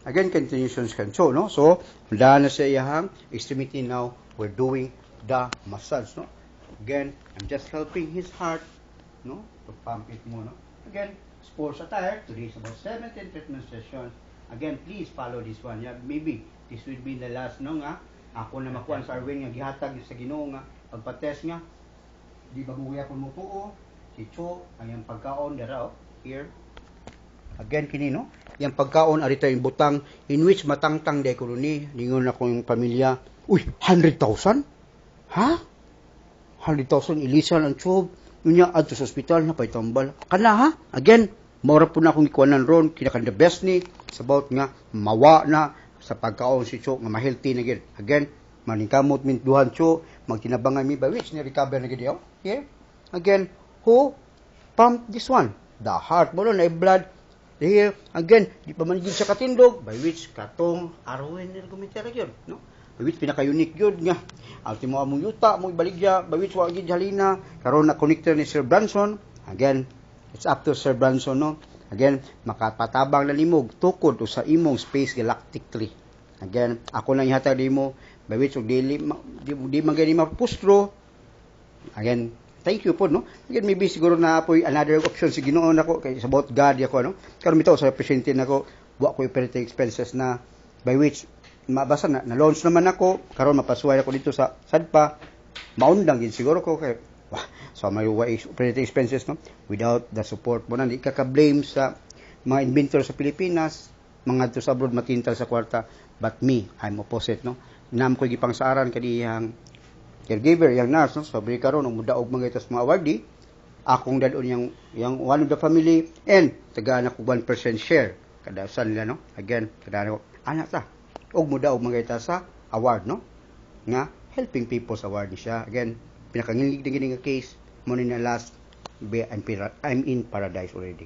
Again, continuations can show, no? So, dahil na sa iyahang extremity now, we're doing the massage, no? Again, I'm just helping his heart, no? To pump it more, no? Again, sports attire. Today is about 17 treatment sessions. Again, please follow this one. Yeah, maybe this will be the last, no nga? Ako na makuha sa Arwin nga gihatag sa Ginoo nga pagpa-test nga. Di ba buya ko mo tuo? Si Cho, ang pagkaon dara, here. Again, kini, no? Yung pagkaon, arito yung butang, in which matangtang de ko ni, ningon ako yung pamilya, uy, 100,000? Ha? 100,000, ilisan ang tube, yun niya, ato sa hospital, na paitambal. Kana, ha? Again, maura po na akong ikuanan ron, kinakan the best ni, sa about nga, mawa na, sa pagkaon si Cho, nga ma-healthy na gid. Again, maningkamot min duhan Cho, magtinabangan mi ba, which ni-recover na gid, oh? Here. Again, who pumped this one? The heart, mo na blood. Here, again, di pa man gid sa katindog, by which katong Arwin ni gumitera gyud, no? By which pinaka-unique gyud nga. Ultimo among yuta mo ibaligya, by which wa gid halina, karon na connector ni Sir Branson. Again, it's up to Sir Branson, no? Again, makapatabang na limog tukod sa imong space galactically. Again, ako lang ihatag nimo, by which di man gani mapustro. Again, thank you po, no? Again, maybe siguro na apoy another option si Ginoo nako kay about God ako, no? Karon mito sa presente nako, wa ko operating expenses na by which mabasa na launch naman ako, karon mapasuway ako dito sa Sadpa. Maundang gid siguro ko kay so may operating expenses, no? Without the support mo na di ka blame sa mga inventor sa Pilipinas, mga to sa abroad matintal sa kwarta, but me, I'm opposite, no? Nam ko gipang saaran kaniyang caregiver, yung nurse, no? Sabi karon umudaog mga itas mga awardee, akong dadon yung one of the family, and tagaan ako 1% share, kada sa nila, no? Again, tagaan ako, anak ta, og mudaog mga itas sa award, no? Nga, helping people's award ni siya. Again, pinakangilig na gini nga case, mo ni na last, I'm in paradise already.